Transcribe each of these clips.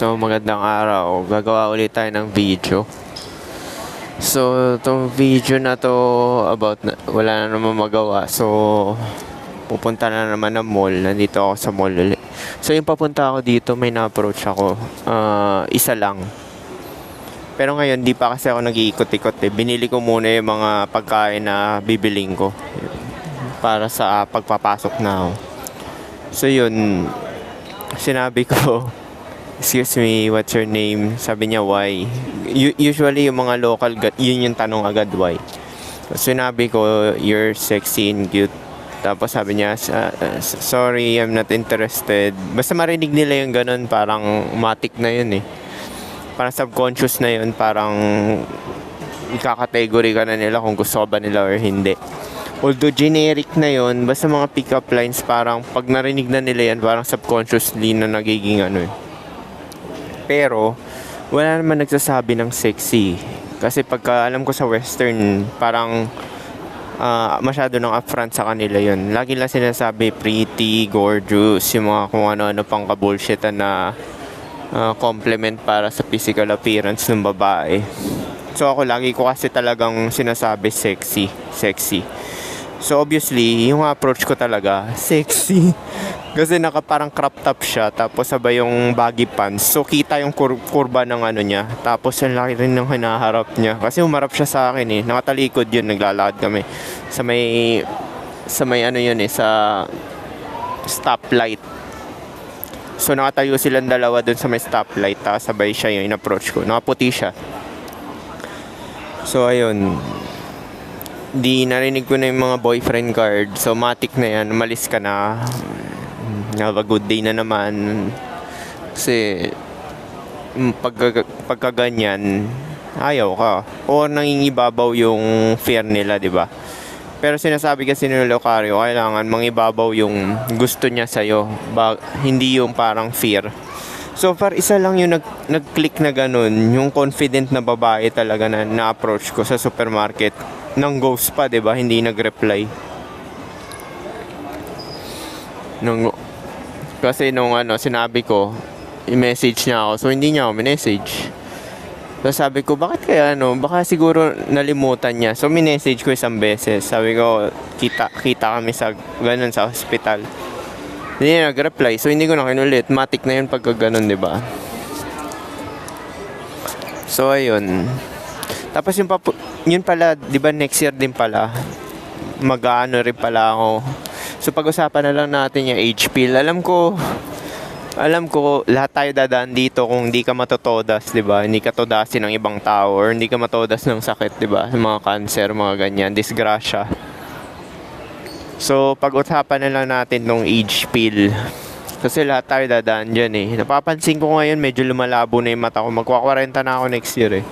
So magandang araw, gagawa ulit tayo ng video. So itong video na to about wala na naman magawa. So pupunta na naman ng mall, nandito ako sa mall ulit. So yung papunta ako dito, may na-approach ako, isa lang. Pero ngayon di pa kasi ako nag-iikot-ikot eh. Binili ko muna yung mga pagkain na bibiling ko para sa pagpapasok na ako. So yun, sinabi ko, excuse me, what's your name? Sabi niya, why? Usually, yung mga local, yun yung tanong agad, why? So, sinabi ko, you're sexy and cute. Tapos sabi niya, sorry, I'm not interested. Basta marinig nila yung ganun, parang matik na yun eh. Parang subconscious na yun, parang ikakategory ka na nila kung gusto ba nila or hindi. Although generic na yun, basta mga pick-up lines, parang pag narinig na nila yan, parang subconsciously na nagiging ano eh. Pero, wala naman nagsasabi ng sexy. Kasi pagka alam ko sa western, parang masyado nang upfront sa kanila yun. Lagi lang sinasabi, pretty, gorgeous, yung mga kung ano-ano pang kabullshitan na compliment para sa physical appearance ng babae. So ako lagi ko kasi talagang sinasabi sexy. So obviously, yung approach ko talaga, sexy. Kasi parang crop top siya, tapos sabay yung baggy pants. So kita yung kurba ng ano niya. Tapos yung laki rin ng hinaharap niya. Kasi umarap siya sa akin eh. Nakatalikod yun, naglalakad kami. Sa may ano yun eh, sa stoplight. So nakatayo silang dalawa dun sa may stoplight. Tapos sabay siya yung in-approach ko. Nakaputi siya. So ayun. Di narinig ko na yung mga boyfriend card. So matik na yan, umalis ka na. Have a good day na naman. Kasi pagka ganyan, ayaw ka. O nangingibabaw yung fear nila, di ba? Pero sinasabi kasi ni Locario, kailangan mangibabaw yung gusto niya sa'yo. Hindi yung parang fear. So far, isa lang yung nag-click na ganun. Yung confident na babae talaga na na-approach ko sa supermarket. Nang ghost pa, di ba? Hindi nag-reply. Kasi nung sinabi ko, i-message niya ako. So, hindi niya ako minessage. So, sabi ko, bakit kaya baka siguro nalimutan niya. So, minessage ko isang beses. Sabi ko, kita kami sa ganun sa hospital. Hindi niya nag-reply. So, hindi ko na kinulit. Matik na yun pagka ganun, di ba? So, ayun. Tapos yun pala, di ba next year din pala, mag-ano rin pala ako. So pag-usapan na lang natin yung HP. Alam ko lahat tayo dadaan dito kung hindi ka matotodas, 'di ba? Hindi ka todasin ng ibang tao or hindi ka matodas ng sakit, 'di ba? Mga cancer, mga ganyan, disgrasya. So pag-usapan na lang natin tong age pill. Kasi lahat tayo dadaan diyan eh. Napapansin ko ngayon medyo lumalabo na yung mata ko. Magwa-40 na ako next year eh.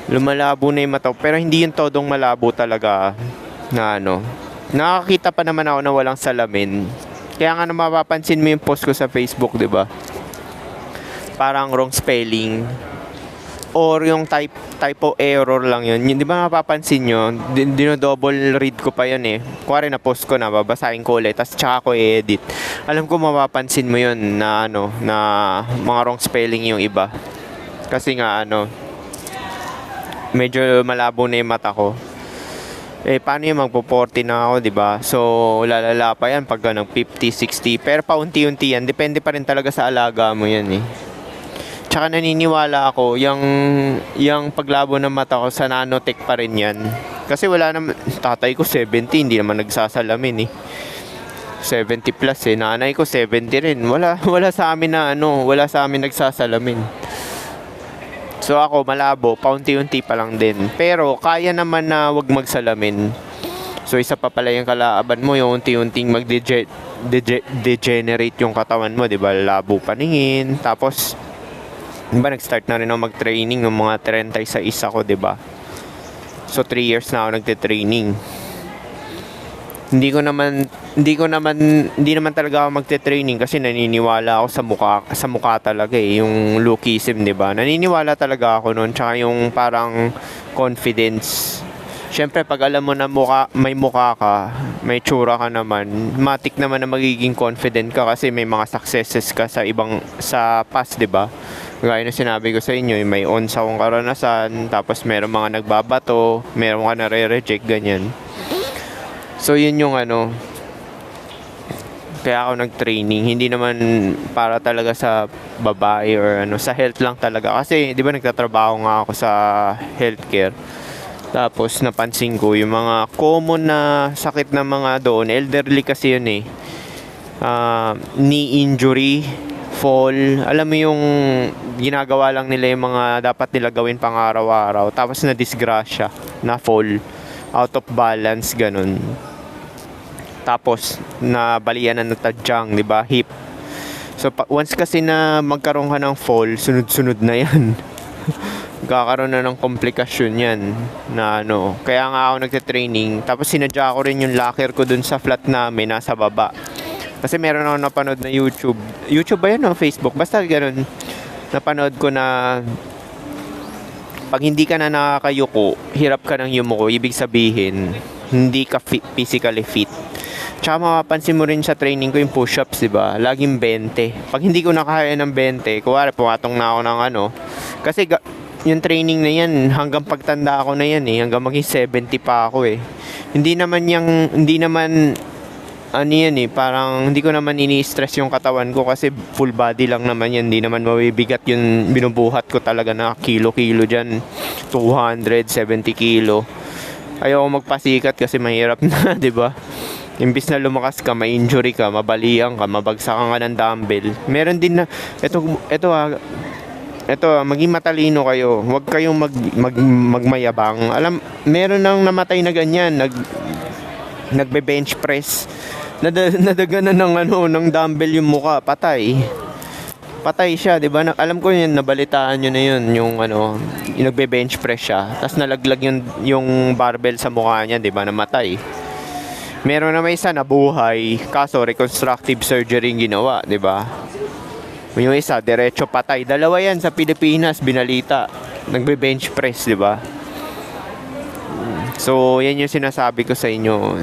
Lumalabo na yung mata ko, pero hindi yung todong malabo talaga na nakakita pa naman ako na walang salamin. Kaya nga mapapansin mo yung post ko sa Facebook, di ba? Parang wrong spelling. Or yung typo error lang yun. Di ba mapapansin nyo? Dino-double read ko pa yun eh. Kuwari na post ko na, babasahin ko ulit. Tapos tsaka ko i-edit. Alam ko mapapansin mo yun na na mga wrong spelling yung iba. Kasi nga medyo malabo na yung mata ko. Eh, paano yung magpo-40 na ako, di ba? So, lalala pa yan pag ng 50, 60. Pero paunti-unti yan. Depende pa rin talaga sa alaga mo yan eh. Tsaka naniniwala ako, yung paglabo ng mata ko sa nanotech pa rin yan. Kasi wala naman, tatay ko 70, hindi naman nagsasalamin eh. 70 plus eh. Nanay ko 70 rin. Wala sa amin wala sa amin nagsasalamin. So ako malabo, paunti-unti pa lang din. Pero kaya naman na wag magsalamin. So isa pa pala yung kalaaban mo, yung unti-unting mag-degenerate yung katawan mo, 'di ba? Labo paningin. Tapos nag-start na rin ako mag-training ng mga 36 ako, 'di ba? So 3 years na ako nagte-training. Hindi naman talaga ako magte-training kasi naniniwala ako sa mukha talaga eh, yung lookism, 'di ba? Naniniwala talaga ako noon, tsaka yung parang confidence Syempre, pag alam mo na may mukha ka, may tsura ka naman, matik naman na magiging confident ka kasi may mga successes ka sa past, di ba? Gaya na sinabi ko sa inyo, may ons akong karanasan, tapos meron mga nagbabato, meron ka nare-reject, ganyan. So, yun yung kaya ako nag-training. Hindi naman para talaga sa babae or sa health lang talaga. Kasi, di ba nagtatrabaho nga ako sa healthcare. Tapos napansin ko yung mga common na sakit ng mga doon, elderly kasi yun eh. Knee injury, fall, alam mo yung ginagawa lang nila yung mga dapat nila gawin pang araw-araw. Tapos na disgrasya, na fall, out of balance, ganun. Tapos na balian na natadyang, di ba? Hip. So once kasi na magkaroon ka ng fall, sunod-sunod na yan. Kakaroon na ng komplikasyon yan na Kaya nga ako nagte-training. Tapos sinadya ko rin yung locker ko dun sa flat namin, nasa baba. Kasi meron ako napanood na YouTube. YouTube ba yun o Facebook? Basta ganun. Napanood ko na pag hindi ka na nakakayuko, hirap ka ng yumuko. Ibig sabihin, hindi ka physically fit. Tsaka mapapansin mo rin sa training ko yung push-ups, diba? Laging 20. Pag hindi ko nakakaya ng 20, kuwari pumatong na ako ng kasi yung training na yan, hanggang pagtanda ako na yan eh. Hanggang maging 70 pa ako eh. Hindi naman yan eh. Parang hindi ko naman ini-stress yung katawan ko kasi full body lang naman yan. Hindi naman mabibigat yung binubuhat ko talaga na kilo-kilo dyan. 270 kilo. Ayoko magpasikat kasi mahirap na, di ba? Imbis na lumakas ka, ma-injury ka, mabaliang ka, mabagsakan ka ng dumbbell. Meron din na, ito, maging matalino kayo. Huwag kayong magmayabang. Meron nang namatay na ganyan, nagbe-bench press. Nadaganan ng dumbbell yung muka, patay. Patay siya, 'di ba? Alam ko 'yun, nabalitaan niyo na 'yun, yung nagbe-bench press siya. Tapos nalaglag yung barbell sa mukha niya, 'di ba? Namatay. Meron na may isa nabuhay, kaso reconstructive surgery yung ginawa, 'di ba? Yung isa, diretso patay. Dalawa yan sa Pilipinas, binalita. Nagbe-bench press, di ba? So, yan yung sinasabi ko sa inyo.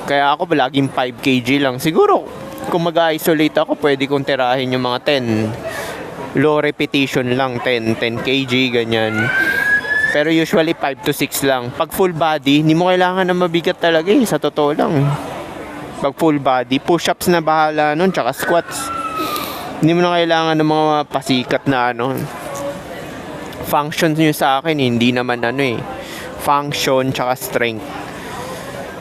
Kaya ako laging 5 kg lang. Siguro, kung mag-isolate ako, pwede kong tirahin yung mga 10. Low repetition lang, 10 kg, ganyan. Pero usually 5 to 6 lang. Pag full body, hindi mo kailangan na mabigat talaga eh. Sa totoo lang. Pag full body, push-ups na bahala nun, tsaka squats. Hindi mo na kailangan ng mga pasikat na functions nyo sa akin, hindi naman function tsaka strength.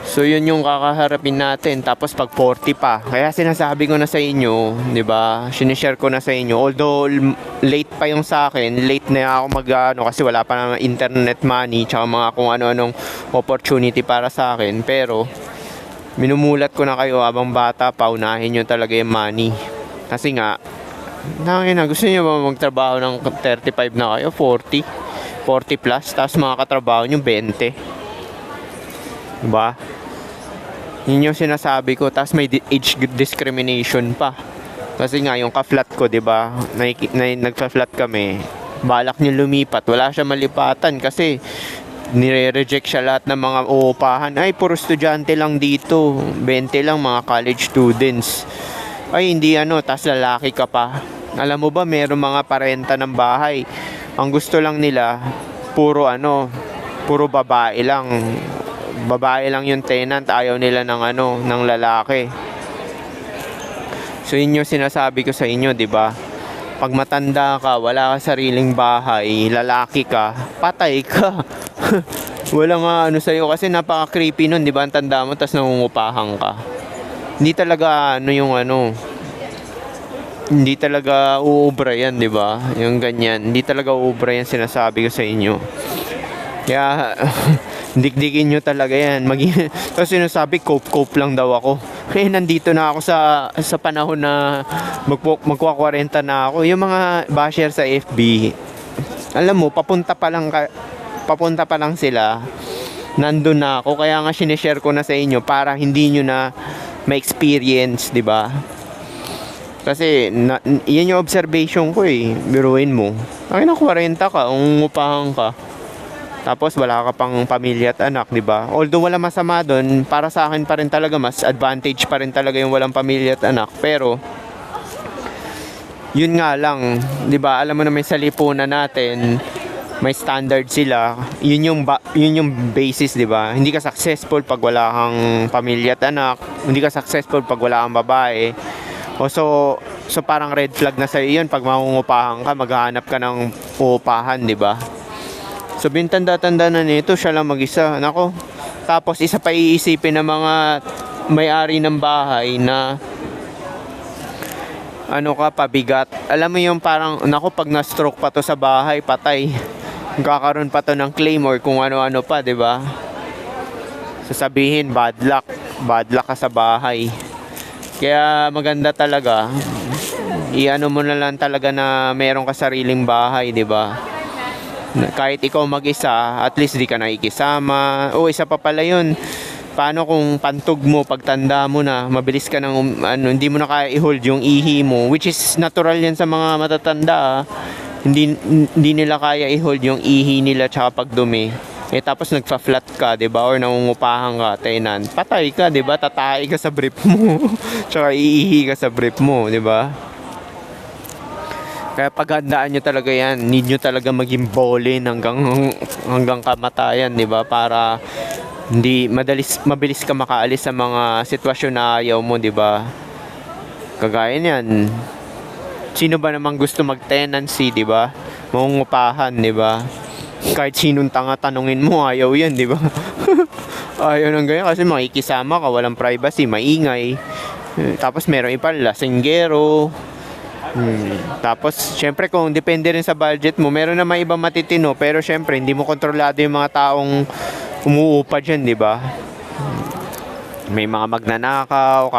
So yun yung kakaharapin natin. Tapos pag 40 pa, kaya sinasabi ko na sa inyo, di ba, sinishare ko na sa inyo, although late pa yung sa akin, late na ako kasi wala pa na internet money tsaka mga kung ano-anong opportunity para sa akin, pero minumulat ko na kayo habang bata pa, unahin nyo talaga yung money. Kasi nga, gusto niyo ba magtrabaho ng 35 na kayo, 40 plus, tapos mga katrabaho nyo 20. Diba? Yun yung sinasabi ko. Tapos may age discrimination pa. Kasi nga, yung ka-flat ko, diba, nagpa-flat kami, balak niya lumipat. Wala siya malipatan kasi nire-reject siya lahat ng mga uupahan. Ay, puro estudyante lang dito. 20 lang, mga college students. Ay, hindi tas lalaki ka pa. Alam mo ba, meron mga parenta ng bahay. Ang gusto lang nila, puro babae lang. Babae lang yung tenant, ayaw nila ng lalaki. So, yun yung sinasabi ko sa inyo, di ba? Pag matanda ka, wala ka sariling bahay, lalaki ka, patay ka. Wala nga sa'yo kasi napaka-creepy nun, di ba? Ang tanda mo, tas nangungupahan ka. Hindi talaga hindi talaga uubra yan, di ba? Yung ganyan, hindi talaga uubra yan, sinasabi ko sa inyo. Kaya dikdikin nyo talaga yan. Tapos sinasabi, cope lang daw ako. Kaya nandito na ako sa panahon na magkwa-40 na ako. Yung mga basher sa FB, alam mo, papunta pa lang sila, nandun na ako. Kaya nga sinishare ko na sa inyo para hindi nyo na ma-experience, di ba? Kasi yan yung observation ko eh. Biruin mo. Ay na 40 ka, ungupahan ka. Tapos wala ka pang pamilya at anak, 'di ba? Although wala masama doon, para sa akin pa rin talaga mas advantage pa rin talaga yung walang pamilya at anak. Pero yun nga lang, 'di ba? Alam mo na may sa lipunan natin, may standard sila. Yun yung basis, 'di ba? Hindi ka successful pag wala kang pamilya at anak. Hindi ka successful pag wala kang babae. So parang red flag na sa iyo yun pag mangungupahan ka, maghahanap ka ng uupahan, 'di ba? So bintanda-tanda na nito, siya lang mag-isa. Nako. Tapos isa pa iisipin ng mga may-ari ng bahay na ano ka, pabigat. Alam mo yung parang, nako, pag na-stroke pa to sa bahay, patay. Kakaroon pa to ng claim or kung ano-ano pa, 'di ba? Sasabihin bad luck ka sa bahay. Kaya maganda talaga, i-ano mo na lang talaga na meron ka sariling bahay, 'di ba? Kahit ikaw mag-isa, at least di ka nakikisama. O isa pa pala 'yun. Paano kung pantog mo, pagtanda mo na, mabilis ka ng hindi mo na kaya i-hold yung ihi mo, which is natural yan sa mga matatanda. Hindi nila kaya i-hold yung ihi nila tsaka pagdumi. Tapos nagpa-flat ka, 'di ba? Or nangungupahan ka, tenan. Patay ka, 'di ba? Tatay ka sa brief mo. Tsaka iihi ka sa brief mo, 'di ba? Kaya paghandaan nyo talaga yan. Need nyo talaga maging bolin hanggang kamatayan, 'di ba? Para hindi mabilis ka makaalis sa mga sitwasyon na ayaw mo, 'di ba? Kagaya niyan. Sino ba namang gusto mag-tenancy, 'di ba? Mangungupahan, 'di ba? Kahit sinong tanga tanungin mo, ayaw 'yan, 'di ba? Ayaw nang ganyan kasi makikisama ka, walang privacy, maingay. Tapos meron iba lasinggero. Tapos syempre kung depende rin sa budget mo, meron naman iba matitino, pero syempre hindi mo kontrolado yung mga taong umuupa diyan, 'di ba? May mga magnanakaw.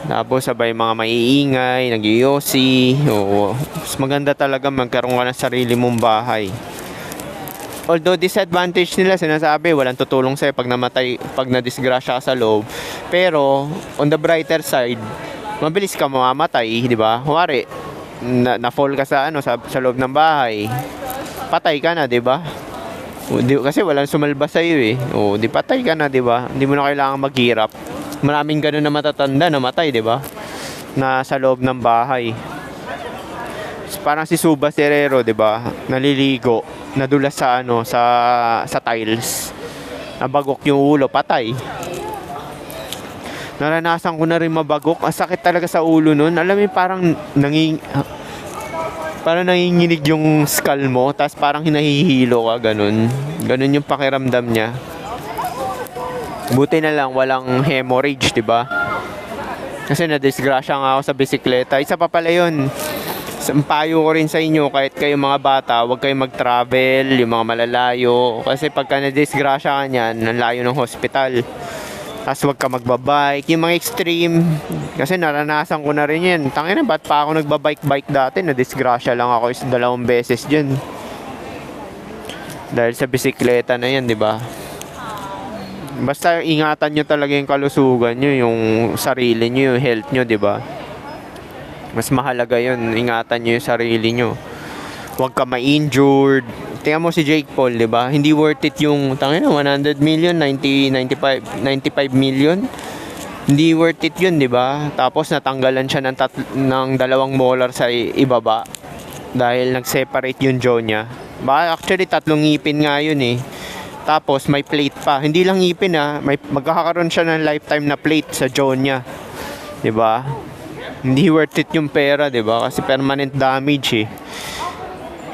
Tapos sabay mga maiingay, nag-iyosi. Oo. Mas maganda talaga magkaroon ka ng sarili mong bahay. Although disadvantage nila, sinasabi, walang tutulong sa'yo pag namatay, pag nadisgrasya ka sa loob. Pero, on the brighter side, mabilis ka mamamatay, di ba? Huwari, na-fall ka sa loob ng bahay. Patay ka na, di ba? Kasi walang sumalba sa'yo eh. O, di patay ka na, di ba? Hindi mo na kailangan maghirap. Maraming ganun na matatanda, namatay, di ba? Na sa loob ng bahay. Parang si Suba Serero, 'di ba? Naliligo, nadulas sa sa tiles. Nabagok yung ulo, patay. Naranasan ko na rin mabagok. Ang sakit talaga sa ulo noon. Alam mo, parang nanginginig yung skull mo, tapos parang hinahihilo ka, ganun. Ganun yung pakiramdam niya. Buti na lang walang hemorrhage, 'di ba? Kasi na-disgrasya nga ako sa bisikleta. Isa pa pala 'yun. Payo ko rin sa inyo, kahit kayo mga bata, huwag kayong mag-travel, yung mga malalayo. Kasi pagka na-disgrasya ka niyan, ang layo ng hospital. Tapos huwag ka magbabike, yung mga extreme. Kasi naranasan ko na rin yan. Tangina, ba't pa ako nagbabike-bike dati? Na-disgrasya lang ako 2 beses dyan. Dahil sa bisikleta na yan, di ba? Basta ingatan nyo talaga yung kalusugan nyo, yung sarili nyo, yung health nyo, di ba? Mas mahalaga yun, ingatan nyo yung sarili nyo. Huwag ka ma-injured. Tingnan mo si Jake Paul, di ba? Hindi worth it yung 100 million, 95 million. Hindi worth it yun, di ba? Tapos natanggalan siya ng 2 molar sa ibaba dahil nag-separate yung jaw niya. Actually 3 ngipin nga yun eh. Tapos may plate pa. Hindi lang ngipin magkakaroon siya ng lifetime na plate sa jaw niya. 'Di ba? Hindi worth it yung pera, 'di ba? Kasi permanent damage eh.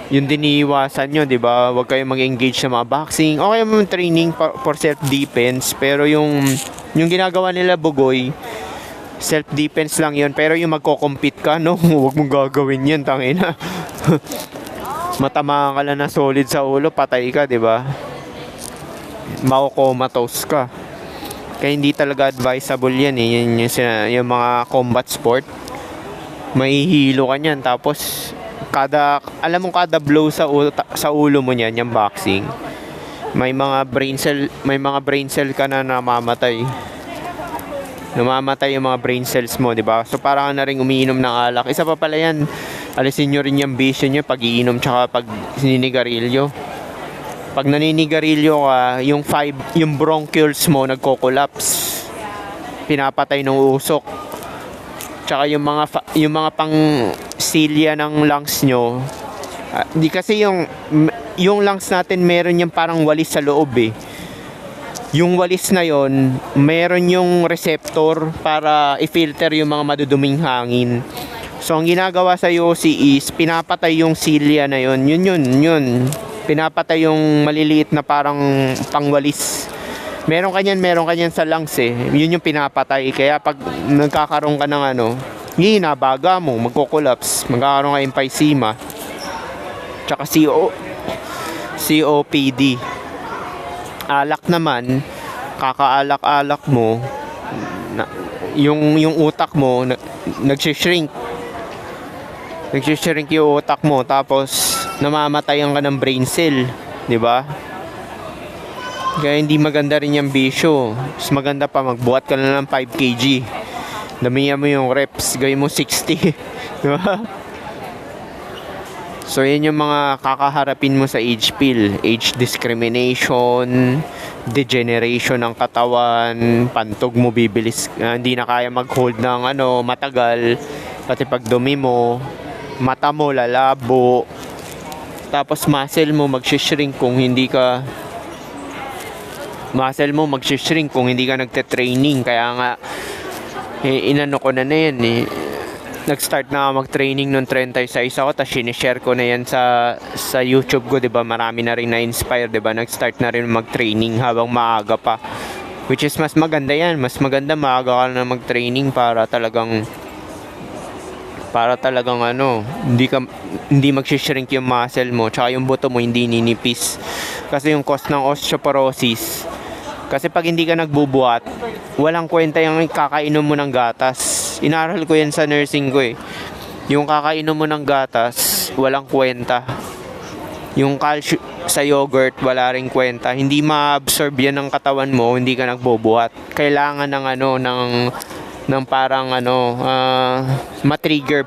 Yun din iiwasan nyo, 'di ba? Huwag kayong mag-engage sa mga boxing. Okay mo training for self-defense, pero yung ginagawa nila Bugoy, self-defense lang yun. Pero yung magko-compete ka, no? Huwag mong gagawin yan, tangina. Matamaan ka lang na solid sa ulo, patay ka, 'di ba? Mako-comatose ka. Kaya hindi talaga advisable yan eh. Yung mga combat sport, mahihilo ka niyan. Tapos kada blow sa ulo mo niyan, yung boxing, may mga brain cell ka na namamatay. Namamatay yung mga brain cells mo, di ba? So parang na ring umiinom ng alak. Isa pa pala yan, Alisin nyo rin yung bisyo nyo pag-iinom tsaka pag sininigarilyo. Pag naninigarilyo ka, yung bronchioles mo nagko-collapse. Pinapatay ng usok. Tsaka yung mga pang silya ng lungs nyo. Di kasi yung lungs natin meron yung parang walis sa loob eh. Yung walis na yon, meron yung receptor para i-filter yung mga maduduming hangin. So ang ginagawa sa UC is pinapatay yung silya na yon. Yun. Pinapatay yung maliliit na parang pangwalis. Meron kanyan sa lungs eh. Yun yung pinapatay. Kaya pag nagkakaroon ka ng nabaga mo, magko-collapse, magkakaroon ka emphysema. Tsaka COPD. Alak naman, kakaalak-alak mo, yung utak mo, nagsishrink. Nagsishrink yung utak mo, tapos namamatayan ka ng brain cell, di ba? Kaya hindi maganda rin yung bisyo. Mas maganda pa magbuhat ka na ng 5 kg. Damihan mo yung reps, gawin mo 60. Di ba? So yan yung mga kakaharapin mo sa age pill. Age discrimination, degeneration ng katawan, pantog mo bibilis, hindi na kaya mag-hold ng matagal, pati pag dumi mo, mata mo lalabo, tapos muscle mo magsishrink kung hindi ka nagte-training. Kaya nga inano ko na yan eh. Nag-start na ako mag-training noong 36 ako, tapos sinishare ko na yan sa YouTube ko, 'di ba? Marami na rin na-inspire, 'di ba? Nag-start na rin mag-training habang maaga pa. Which is mas maganda yan. Mas maganda maaga ka na mag-training para talagang hindi magsishrink yung muscle mo, tsaka yung buto mo hindi ninipis. Kasi yung cause ng osteoporosis, kasi pag hindi ka nagbubuhat, walang kwenta yung kakainom mo ng gatas. Inaral ko yan sa nursing ko eh. Yung kakainom mo ng gatas, walang kwenta. Yung calcium sa yogurt, wala ring kwenta. Hindi ma-absorb yan ng katawan mo, hindi ka nagbubuhat. Kailangan ng parang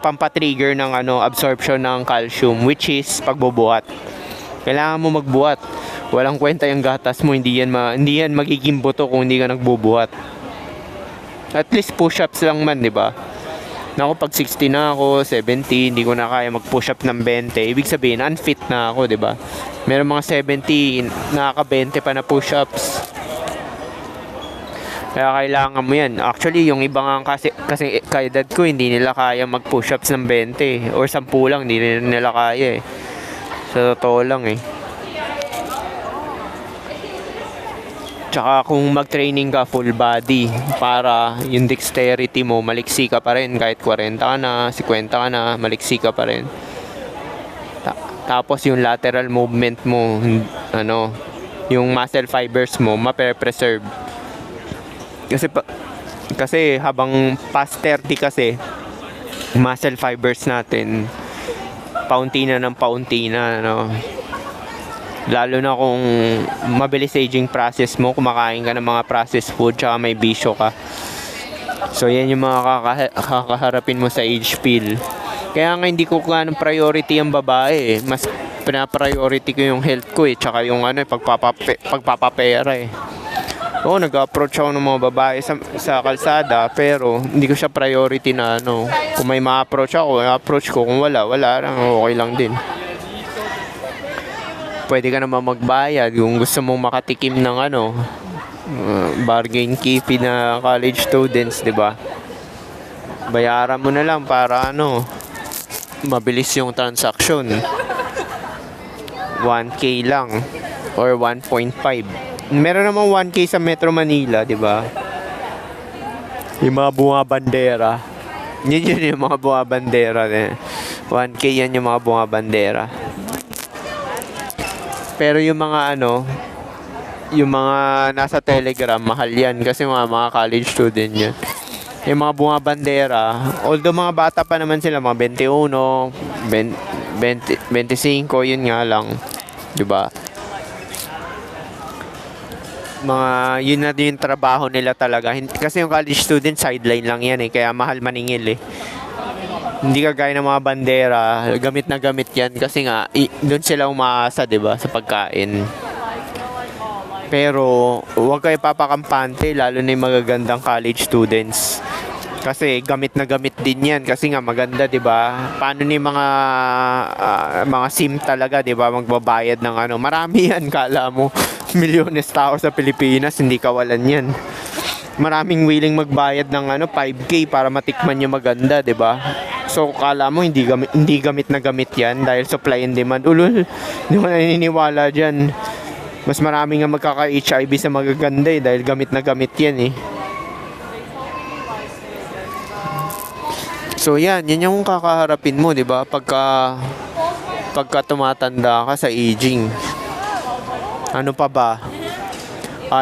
pampatrigger ng absorption ng calcium, which is pagbubuhat. Kailangan mo magbuhat. Walang kwenta yung gatas mo, hindi yan magiging buto kung hindi ka nagbubuhat. At least push-ups lang man, 'di ba? Naku, pag 60 na ako, 70, hindi ko na kaya mag-push-up ng 20. Ibig sabihin, unfit na ako, 'di ba? Meron mga 70, nakaka-20 pa na push-ups. Kaya kailangan mo yan. Actually, yung iba nga kasi kaedad ko, hindi nila kaya mag-push-ups ng 20 or 10 lang, hindi nila kaya eh. Sa totoo lang eh. Tsaka kung mag-training ka full body, para yung dexterity mo, maliksi ka pa rin. Kahit 40 ka na, 50 ka na, maliksi ka pa rin. Tapos yung lateral movement mo, yung muscle fibers mo, mape-preserve. Kasi habang past 30 kasi, muscle fibers natin paunti na, lalo na kung mabilis aging process mo, kumakain ka ng mga processed food, tsaka may bisyo ka. So yan yung mga kakaharapin mo sa age pill. Kaya nga hindi ko ganong priority ang babae eh. Mas pina-priority ko yung health ko eh, tsaka yung pagpapapera eh. Oo, nag-approach ako ng mga babae sa kalsada, pero hindi ko siya priority na kung may ma-approach ako, approach ko. Kung wala lang, okay lang din. Pwede ka naman magbayad kung gusto mong makatikim ng bargain keepy na college students, 'di ba? Bayaran mo na lang para mabilis yung transaction. 1K lang or 1.5. Meron naman 1K sa Metro Manila, 'di ba? Yung mga bunga bandera. Yun yung mga bunga bandera. 1K yan yung mga bunga bandera. Pero yung mga yung mga nasa Telegram, mahal yan kasi mga college student yan. Yung mga bunga bandera, although mga bata pa naman sila, mga 21, 25, yun nga lang, 'di ba? Yun na yung trabaho nila talaga. Kasi yung college student sideline lang yan eh, kaya mahal maningil eh. Hindi kagaya ng mga bandera, gamit na gamit yan kasi nga doon sila umaasa, 'di ba, sa pagkain. Pero huwag kayo papakampante, lalo na yung magagandang college students. Kasi gamit na gamit din yan kasi nga maganda, 'di ba? Paano ni mga sim talaga, 'di ba? Magbabayad ng ano. Marami yan, kala mo. Milyones tao sa Pilipinas, hindi kawalan yan. Maraming willing magbayad ng ano 5K para matikman yung maganda, 'di ba? So kala mo hindi gamit na gamit yan dahil supply and demand. Ulul, hindi mo naniniwala diyan. Mas marami nga magkaka-HIV sa magaganda dahil gamit na gamit yan eh. So yan yung kakaharapin mo, 'di ba? Pagka tumatanda ka sa aging. Ano pa ba?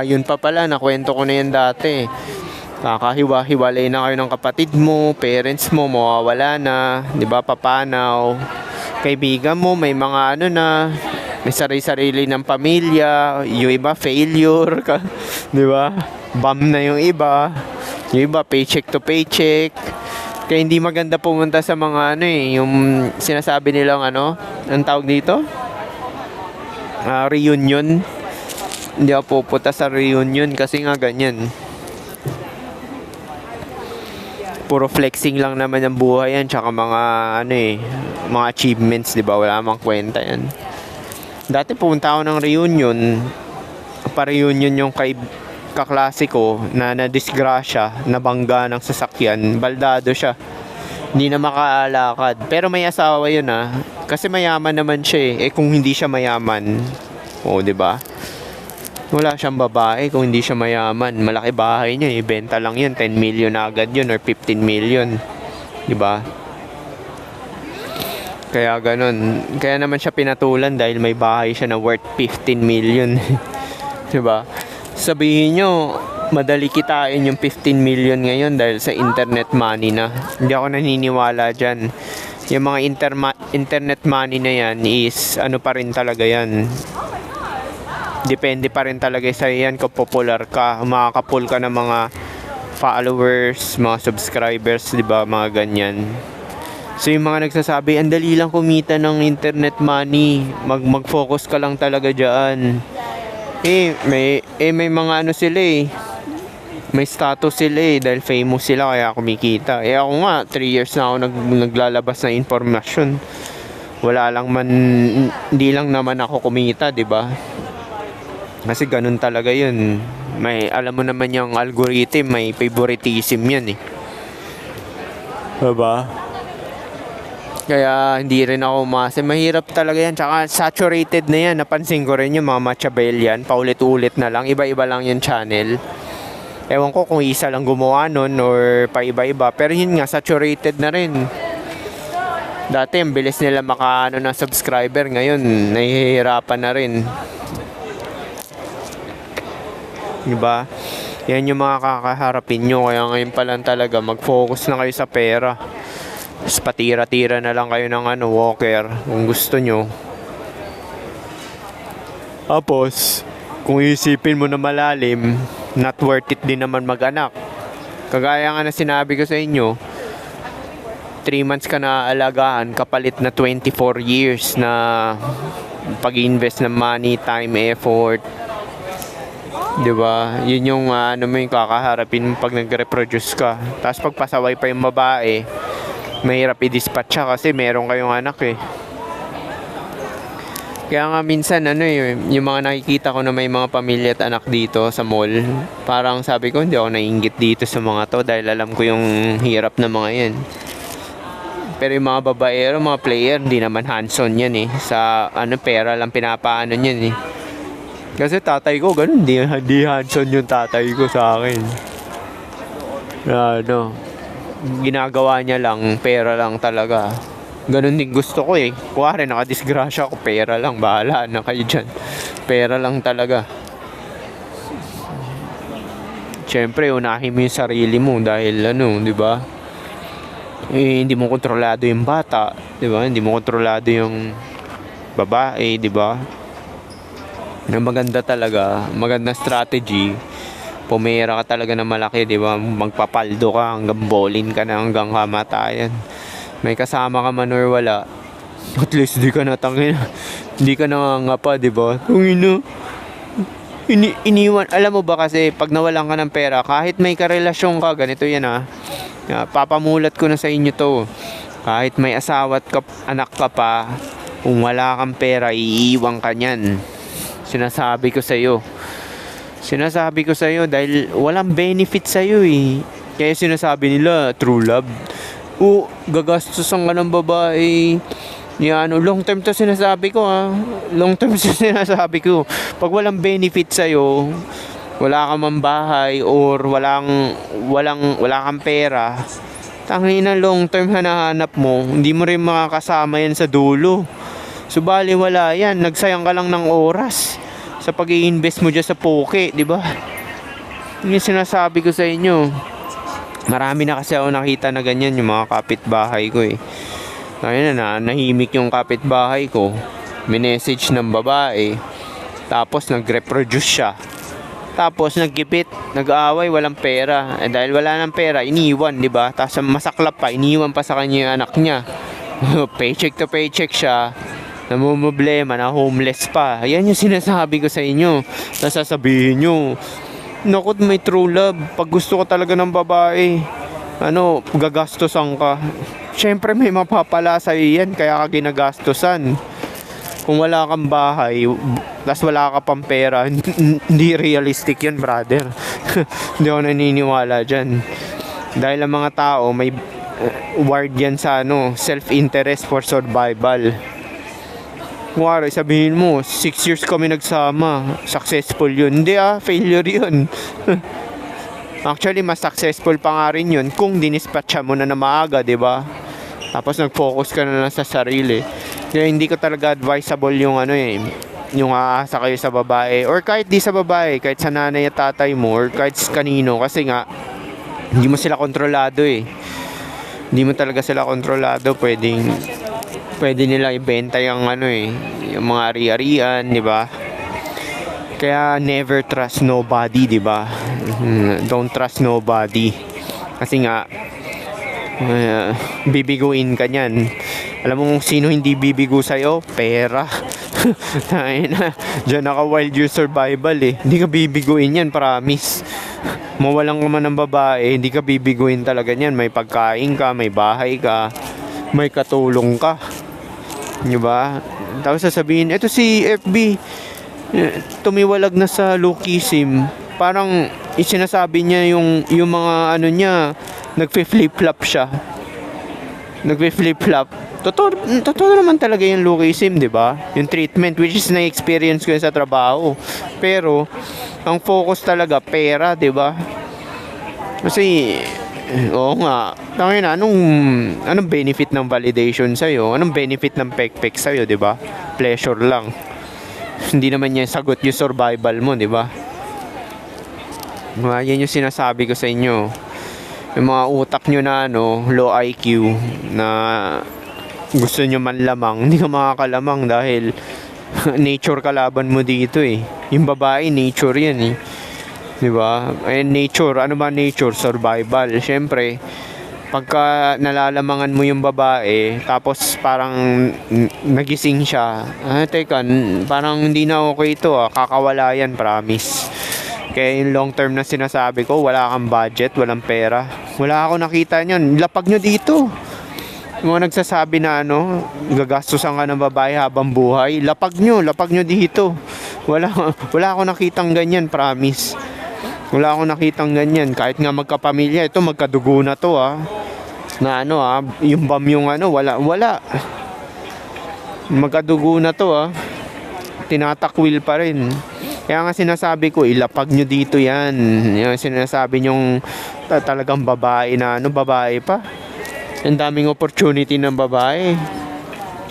Yun pa pala, nakwento ko na yan dati. Kakahiwa-hiwalay na kayo ng kapatid mo, parents mo, mawawala na, 'di ba? Papanaw. Kaibigan mo, may mga ano na, may sarili-sarili ng pamilya, yung iba failure ka, 'di ba? Bum na yung iba paycheck to paycheck. Kaya hindi maganda pumunta sa mga ano yung sinasabi nilang ano, ang tawag dito? Reunion. Hindi ako pupunta sa reunion kasi nga ganyan. Puro flexing lang naman ang buhay yan, tsaka mga ano mga achievements, 'di ba? Wala namang kwenta yan. Dati pumunta ako ng reunion, pa-reunion yung kaklase ko na nadisgrasya, nabangga ng sasakyan, baldado siya. Hindi na makaalakad. Pero may asawa yun kasi mayaman naman siya eh. Kung hindi siya mayaman, 'di ba? Wala siyang babae kung hindi siya mayaman. Malaki bahay niya, ibenta lang yun, 10 million na agad yun or 15 million. 'Di ba? Kaya ganun. Kaya naman siya pinatulan dahil may bahay siya na worth 15 million. 'Di ba? Sabihin nyo, madali kitain yung 15 million ngayon dahil sa internet money na. Hindi ako naniniwala dyan. Yung mga internet money na yan is ano pa rin talaga yan. Depende pa rin talaga sa yan kung popular ka. Makakapul ka ng mga followers, mga subscribers, di ba? Mga ganyan. So yung mga nagsasabi, ang dali lang kumita ng internet money. Mag-focus ka lang talaga dyan. May mga ano sila may status sila dahil famous sila kaya kumikita. Ako nga 3 years na ako naglalabas ng informasyon. Hindi lang naman ako kumita, 'di ba? Kasi ganun talaga 'yun. Alam mo naman yung algorithm, may favoritism 'yan eh. 'Di ba? Kaya hindi rin ako mahirap talaga yan. Tsaka saturated na yan. Napansin ko rin yung mga Machabel yan. Paulit-ulit na lang. Iba-iba lang yung channel. Ewan ko kung isa lang gumawa nun or pa-iba-iba. Pero yun nga, saturated na rin. Dati, ang bilis nila ng subscriber. Ngayon, nahihirapan na rin. Diba? Yan yung mga kakaharapin nyo. Kaya ngayon pa lang talaga, mag-focus na kayo sa pera. Tapos patira-tira na lang kayo ng walker kung gusto nyo. Tapos, kung isipin mo na malalim, not worth it din naman mag-anak. Kagaya nga na sinabi ko sa inyo, 3 months ka na alagaan, kapalit na 24 years na pag-invest ng money, time, effort. Diba? Yun yung yung kakaharapin pag nag-reproduce ka. Tapos pagpasaway pa yung babae, mahirap i-dispatch siya kasi meron kayong anak eh. Kaya nga minsan yung mga nakikita ko na may mga pamilya at anak dito sa mall, parang sabi ko hindi ako naiinggit dito sa mga to dahil alam ko yung hirap na mga yan. Pero yung mga babaero, mga player, hindi naman hands-on yan eh. Sa pera lang pinapaano yan eh. Kasi tatay ko ganun, di hands-on yung tatay ko sa akin. Ginagawa niya lang, pera lang talaga. Ganun din gusto ko eh. Kuwari nakadisgrasya ako, pera lang, bahala na kayo dyan. Pera lang talaga. Siyempre, unahin mo yung sarili mo dahil di ba? Hindi mo kontrolado yung bata, di ba? Hindi mo kontrolado yung babae, di ba? Na maganda talaga, magandang strategy. Pumera ka talaga na malaki, di ba? Magpapaldo ka hanggang bolin ka na hanggang kamatayan. May kasama ka man or wala, at least di ka natangin. Hindi ka nangangapa, di ba? Tungina. Iniwan. Alam mo ba kasi, pag nawalan ka ng pera, kahit may karelasyon ka, ganito yan papamulat ko na sa inyo to. Kahit may asawa at anak ka pa, kung wala kang pera, iiwan ka niyan. Sinasabi ko sa'yo. Sinasabi ko sa'yo dahil walang benefit sa'yo eh. Kaya sinasabi nila, true love. Gagastusan ka ng babae. Yan, long term to sinasabi ko Long term sinasabi ko. Pag walang benefit sa'yo, wala kang mambahay or wala kang pera, tangina long term hanahanap mo, hindi mo rin makakasama yan sa dulo. Subali wala yan, nagsayang ka lang ng oras sa pag-i-invest mo dyan sa poke, di ba? Yung sinasabi ko sa inyo. Marami na kasi ako nakita na ganyan, yung mga kapitbahay ko eh. Ayun nahimik yung kapitbahay ko. Minessage ng babae, tapos nag-reproduce siya. Tapos naggipit, nag-aaway, walang pera. Dahil wala ng pera, iniwan, di ba? Tapos masaklap pa, iniwan pa sa kanya yung anak niya. Paycheck to paycheck siya. Namumblema na homeless pa. Yan yung sinasabi ko sa inyo. Nasasabihin nyo, naku, may true love. Pag gusto ko talaga ng babae, gagastosan ka. Syempre may mapapala sa iyan, kaya ka ginagastosan. Kung wala kang bahay, tas wala ka pang pera, hindi realistic yan, brother. Hindi ako naniniwala dyan. Dahil ang mga tao, may word yan sa self-interest for survival. Kuwari, sabihin mo, 6 years kami nagsama, successful yun. Hindi failure yun. Actually, mas successful pa nga rin yun kung dinispatcha mo na maaga, di ba? Tapos nag-focus ka na lang sa sarili. Kaya hindi ko talaga advisable yung yung aasa kayo sa babae. Or kahit di sa babae, kahit sa nanay at tatay mo, or kahit kanino. Kasi nga, hindi mo sila kontrolado eh. Hindi mo talaga sila kontrolado. Pwede nila ibenta yung yung mga ari-arian, di ba? Kaya never trust nobody, di ba? Don't trust nobody. Kasi nga, bibiguin ka niyan. Alam mo kung sino hindi bibigo sa'yo? Pera. Diyan naka-wild your survival eh. Hindi ka bibiguin yan, promise. Mawalan ka man ng babae, hindi ka bibiguin talaga niyan. May pagkain ka, may bahay ka, may katulong ka. Diba? Tapos sasabihin, eto si FB, tumiwalag na sa lookism. Parang isinasabi niya yung mga niya, nagfi-flip-flop siya. Nagfi-flip-flop. Totoo naman talaga yung lookism, di ba? Yung treatment, which is na-experience ko yun sa trabaho. Pero, ang focus talaga, pera, di ba? Kasi, oo nga, anong benefit ng validation sa'yo? Anong benefit ng pek-pek sa'yo, di ba? Pleasure lang. Hindi naman yan sagot yung survival mo, di ba? Yan yung sinasabi ko sa inyo. Yung mga utak nyo na low IQ, na gusto nyo manlamang, hindi ka makakalamang dahil nature kalaban mo dito eh. Yung babae, nature yan eh. Diba? And nature, ano ba nature? Survival. Siyempre, pagka nalalamangan mo yung babae, tapos parang nagising siya, teka, parang hindi na okay ito kakawala yan, promise. Kaya yung long term na sinasabi ko, wala kang budget, walang pera. Wala ako nakita nyon. Lapag nyo dito. Yung mga nagsasabi na gagastusan ka ng babae habang buhay, lapag nyo dito. Wala ako nakitang ganyan, promise. Wala akong nakitang ganyan. Kahit nga magkapamilya, ito magkadugo na to na yung bam yung wala. Magkadugo na to tinatakwil pa rin. Kaya nga sinasabi ko, ilapag nyo dito yan. Yung sinasabi nyong talagang babae na babae pa. Ang daming opportunity ng babae.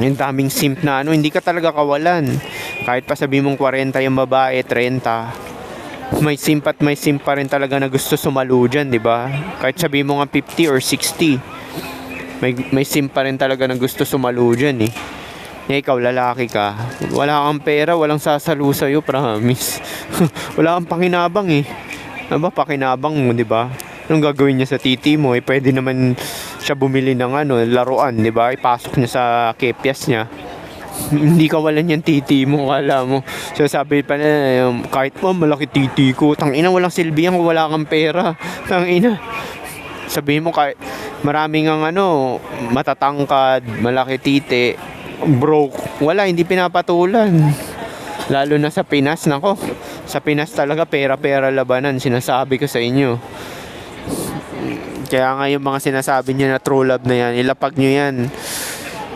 Ang daming simp na hindi ka talaga kawalan. Kahit pa sabi mong 40 yung babae, 30. May simp pa rin talaga na gusto sumalo dyan, di ba? Kahit sabi mo nga 50 or 60, may simp pa rin talaga na gusto sumalo dyan eh. Ikaw, lalaki ka, wala kang pera, walang sasalo sa'yo, promise. Wala kang pakinabang eh. Pakinabang mo, di ba? Anong gagawin niya sa titi mo? Pwede naman siya bumili ng ano, laruan, di ba? Ipasok niya sa kepyas niya. Hindi kawalan yung titi mo, kala mo. So sabi pa na, kahit po malaki titi ko, tangina walang silbihan kung wala kang pera. Tangina. Sabihin mo kahit maraming ang ano, matatangkad, malaki titi, broke, wala, hindi pinapatulan. Lalo na sa Pinas, nako. Sa Pinas talaga pera-pera labanan, sinasabi ko sa inyo. Kaya nga yung mga sinasabi niyo na true love na yan, ilapag nyo yan.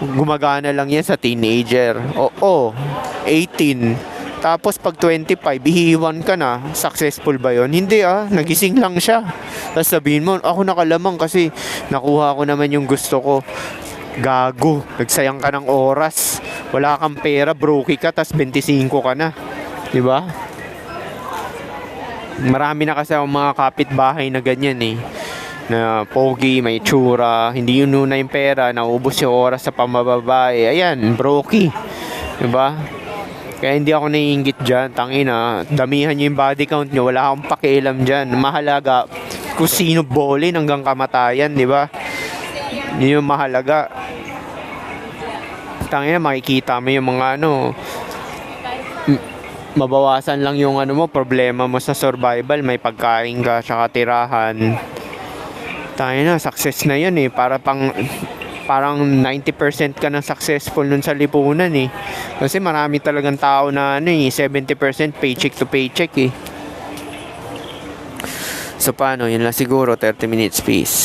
Gumagana lang yan sa teenager. Oo, 18. Tapos pag 25, ihiwan ka na. Successful ba yon? Hindi nagising lang siya. Tapos sabihin mo, ako nakalamang kasi nakuha ko naman yung gusto ko. Gago, nagsayang ka ng oras. Wala kang pera, brokey ka, tapos 25 ka na. Diba? Marami na kasi ang mga kapitbahay na ganyan na pogi, may tsura, hindi yun na yung pera, naubos yung oras sa pamababae. Ayan, brokey. Diba? Kaya hindi ako naiinggit dyan. Tangina, damihan nyo yung body count nyo, wala akong pakialam dyan. Mahalaga kung sino bolin hanggang kamatayan, diba? Yun yung mahalaga. Tangina, makikita mo yung mga mabawasan lang yung problema mo sa survival. May pagkain ka, tsaka tirahan. Tangina, success na yun parang 90% ka na successful nun sa lipunan kasi marami talagang tao na 70% paycheck to paycheck So paano, yun lang siguro, 30 minutes, peace.